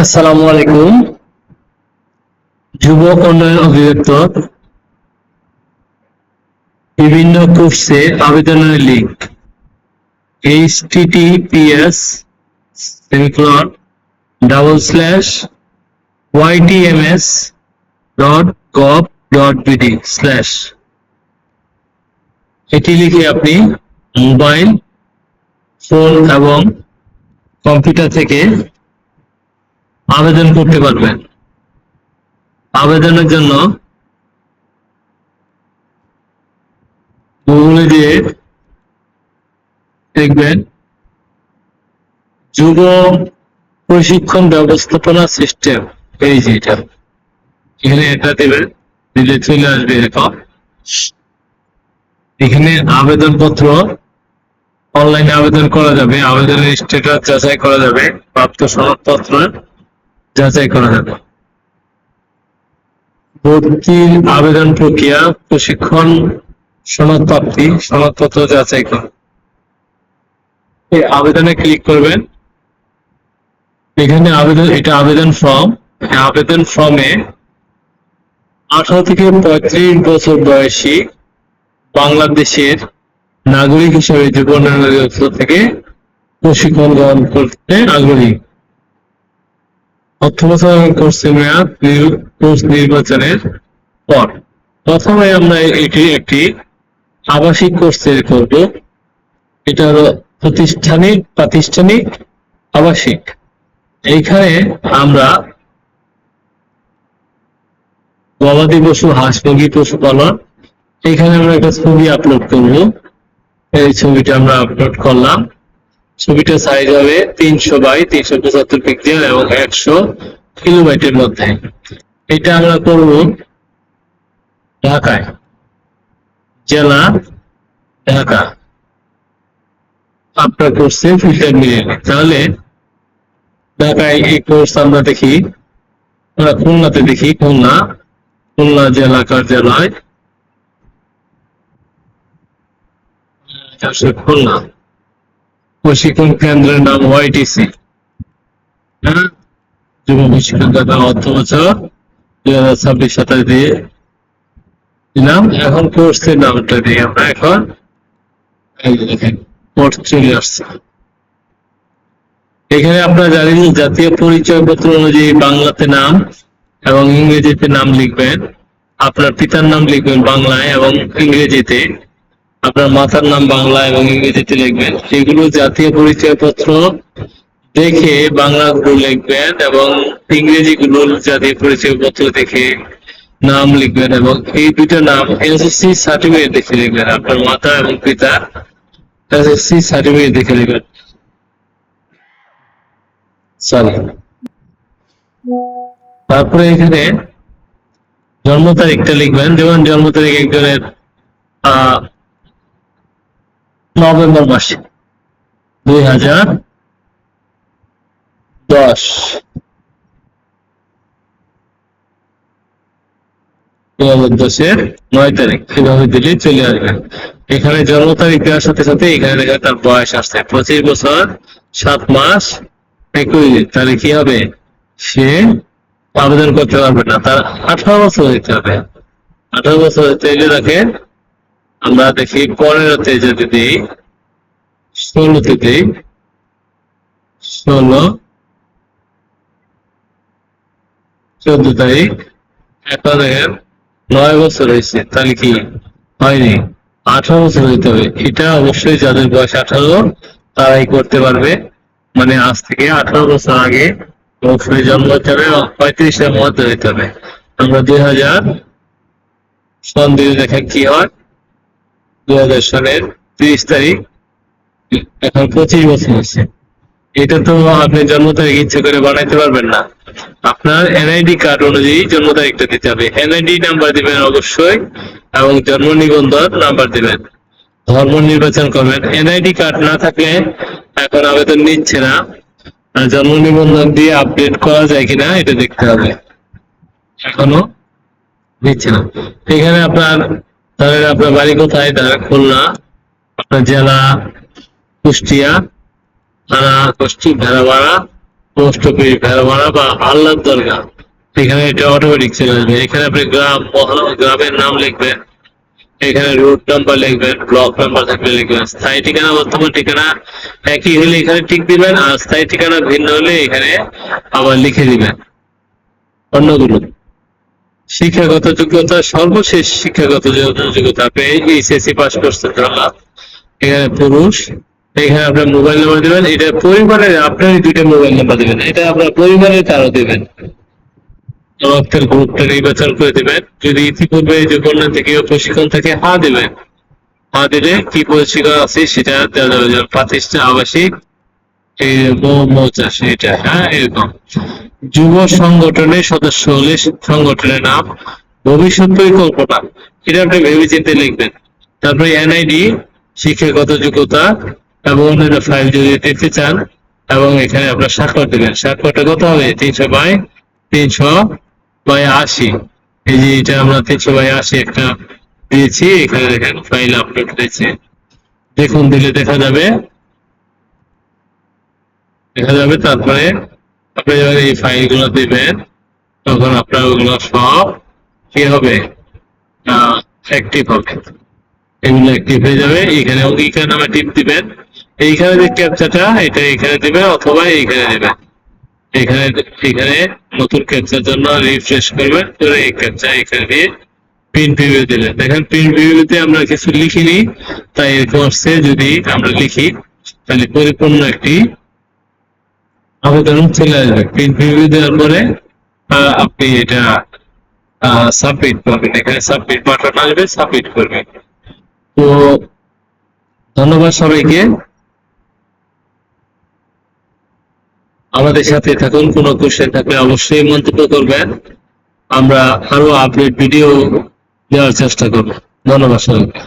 আসসালামু আলাইকুম। যুব উন্নয়ন অধিদপ্তর বিভিন্ন কোর্সে আবেদনের লিঙ্ক https://ytms.gov.bd/ এটি লিখে আপনি মোবাইল ফোন এবং কম্পিউটার থেকে আবেদন করতে পারবেন। আবেদনের জন্য গুগলে গিয়ে দেখবেন যুব প্রশিক্ষণ ব্যবস্থাপনা সিস্টেম, এই যে এটা, এখানে এটা দেবেন, দিলে চলে আসবে এরকম। এখানে আবেদনপত্র অনলাইনে আবেদন করা যাবে, আবেদনের স্ট্যাটাস যাচাই করা যাবে, প্রাপ্ত সনদপত্র যাচাই করা যাবে, ভর্তির আবেদন প্রক্রিয়া, প্রশিক্ষণ সনদ প্রাপ্তি, সনদপত্র যাচাই করা। এই আবেদনে ক্লিক করবেন। এখানে আবেদন, এটা আবেদন ফর্ম। আবেদন ফর্মে 18 থেকে 35 বছর বয়সী বাংলাদেশের নাগরিক হিসেবে যুব উন্নয়ন অধিদপ্তর থেকে প্রশিক্ষণ গ্রহণ করতে আগ্রহী। অর্থবছর কোর্সের মেয়াদ কোর্স নির্বাচনের পর প্রথমে আমরা এটি একটি আবাসিক কোর্স তৈরি করব। এটা হলো প্রাতিষ্ঠানিক আবাসিক। এইখানে আমরা গবাদি পশু, হাঁস মুরগি পশুপালন, এখানে আমরা একটা ছবি আপলোড করব। এই ছবিটা আমরা আপলোড করলাম। ছবিটা সাইজ হবে 300 বাই 375 পিক্সেল এবং 100 কিলোবাইটের মধ্যে। এটা আমরা করব ঢাকায়, জেলা ঢাকা। আপনার কোর্সে ফিল্টার মিলিয়ে, তাহলে ঢাকায় এই কোর্স আমরা দেখি, আমরা খুলনাতে দেখি, খুলনা জেলা কার্যালয়, খুলনা। প্রশিক্ষণ কেন্দ্রের নাম ওয়াইটিসি, যুব প্রশিক্ষণ কেন্দ্র। অর্থবছর 2026-27 দিয়ে দিলাম। এখন কোর্সের নামটা দিই আমরা। এখন দেখেন কোর্স চলে আসছে। এখানে আপনারা জানেন জাতীয় পরিচয়পত্র অনুযায়ী বাংলাতে নাম এবং ইংরেজিতে নাম লিখবেন। আপনার পিতার নাম লিখবেন বাংলায় এবং ইংরেজিতে, আপনার মাতার নাম বাংলা এবং ইংরেজিতে লিখবেন। এগুলো জাতীয় পরিচয়পত্র দেখে বাংলাগুলো লিখবেন এবং ইংরেজিগুলো জাতীয় পরিচয়পত্র দেখে নাম লিখবেন, এবং এই দুটো নাম এসএসসি সার্টিফিকেট দেখে লিখবেন। আপনার মাতা এবং পিতা এসএসসি সার্টিফিকেট দেখে লিখবেন। তারপরে এখানে জন্ম তারিখটা লিখবেন। যেমন জন্ম তারিখ একজনের নভেম্বর মাসে 2010, 2010-এর 9 তারিখ, এভাবে দিলে চলে আসবে। এখানে জন্ম তারিখ দেওয়ার সাথে সাথে এখানে দেখা তার বয়স আসছে 25 বছর 7 মাস 21 দিন। তাহলে কি হবে? সে আবেদন করতে পারবে না, তার 18 বছর হইতে হবে। 18 বছর হইতে হলে দেখেন, আমরা দেখি 15-তে যদি দিই, 16-তে দিই, 16, 14 তারিখ, এখন 9 বছর হয়েছে। তাহলে কি হয়নি? 18 বছর হইতে হবে। এটা অবশ্যই যাদের বয়স 18 তারাই করতে পারবে। মানে আজ থেকে 18 বছর আগে অবশ্যই জন্ম হতে হবে এবং 35-এর মধ্যে হইতে হবে। আমরা 2000 সন দিয়ে দেখেন কি হয়। 2000 সালের 30 তারিখ, এখন 25 বছর হয়েছে। এটা তো আপনি জন্ম তারিখ ইচ্ছে করে বানাইতে পারবেন না। আপনার এনআইডি কার্ড অনুযায়ী জন্ম তারিখটা দিতে হবে। এনআইডি নাম্বার দিবেন অবশ্যই এবং জন্ম নিবন্ধন নাম্বার দিবেন। ধর্ম নির্বাচন করবেন। এনআইডি কার্ড না থাকলে এখন আবেদন নিচ্ছে না। জন্ম নিবন্ধন দিয়ে আপডেট করা যায় কিনা এটা দেখতে হবে, এখনো নিচ্ছে না। এখানে আপনার বাড়ি কোথায়? খুলনা, আপনার জেলা কুষ্টিয়া, থানা ভেড়ামারা, পোস্ট অফিস ভেড়ামারা বা আল্লাহ দরগা, এখানে এটা অটোমেটিক চলে আসবে। এখানে আপনি গ্রাম মহল্লা গ্রামের নাম লিখবেন, এখানে রুট নাম্বার লিখবেন, ব্লক নাম্বার থাকলে লিখবেন। স্থায়ী ঠিকানা বর্তমান ঠিকানা একই হলে এখানে টিক দিবেন, আর স্থায়ী ঠিকানা ভিন্ন হলে এখানে আবার লিখে দিবেন অন্যগুলো। শিক্ষাগত যোগ্যতা, সর্বশেষ শিক্ষাগত যোগ্যতা আপনি এইচএসসি পাস করছেন ধরলাম, এখানে পুরুষ, এখানে আপনার মোবাইল নাম্বার দিবেন। এটা পরিবারের আপনারই দুইটা মোবাইল নাম্বার দিবেন, এটা আপনার পরিবারের কারো দিবেন। রক্তের গ্রুপটা নির্বাচন করে দিবেন। যদি ইতিপূর্বে যে কন্যা থেকে প্রশিক্ষণ থাকে হ্যাঁ দিবেন, হ্যাঁ দিলে কি প্রশিক্ষণ আছে সেটা দেওয়া যাবে, যেমন প্রতিষ্ঠা আবাসিক এই মৌচাষ এটা, হ্যাঁ এরকম। যুব সংগঠনের সদস্য হলে সংগঠনের নাম, ভবিষ্যৎ পরিকল্পনা এটা আপনি ভেবে চিন্তে লিখবেন। তারপরে এনআইডি, শিক্ষাগত যোগ্যতা এবং অন্যান্য ফাইল যদি দেখতে চান, এবং এখানে আপনার স্বাক্ষর দেবেন। স্বাক্ষরটা কত হবে? 300/80। এই যে এটা আমরা 300/80 একটা দিয়েছি, এখানে দেখেন ফাইল আপলোড হয়েছে, দেখুন দিলে দেখা যাবে। তারপরে আপনি যখন এই ফাইলগুলো দিবেন তখন আপনার ওগুলো সব কি হবে, অ্যাক্টিভ হবে। এগুলো অ্যাক্টিভ হয়ে যাবে। এখানে অঙ্গীকার নামে টিপ দিবেন, এইখানে যে ক্যাপচাটা এটা এখানে দিবেন অথবা এইখানে দিবেন। এখানে এখানে নতুন ক্যাপচার জন্য রিফ্রেশ করবেন, করে এই ক্যাপচা এখানে দিয়ে প্রিন্ট প্রিভিউ দিলেন। দেখেন প্রিন্ট প্রিভিউতে আমরা কিছু লিখিনি, তাই এরকম আসছে। যদি আমরা লিখি তাহলে পরিপূর্ণ একটি আবেদন চলে আসবে। প্রিন্ট প্রিভিউ দেওয়ার পরে আপনি এটা সাবমিট করবেন, এখানে সাবমিট বাটন আসবে, সাবমিট করবেন। তো ধন্যবাদ সবাইকে, আমাদের সাথে থাকুন। কোনো কোশ্চেন থাকলে অবশ্যই মন্তব্য করবেন, আমরা আরো আপডেট ভিডিও দেওয়ার চেষ্টা করব। ধন্যবাদ সবাইকে।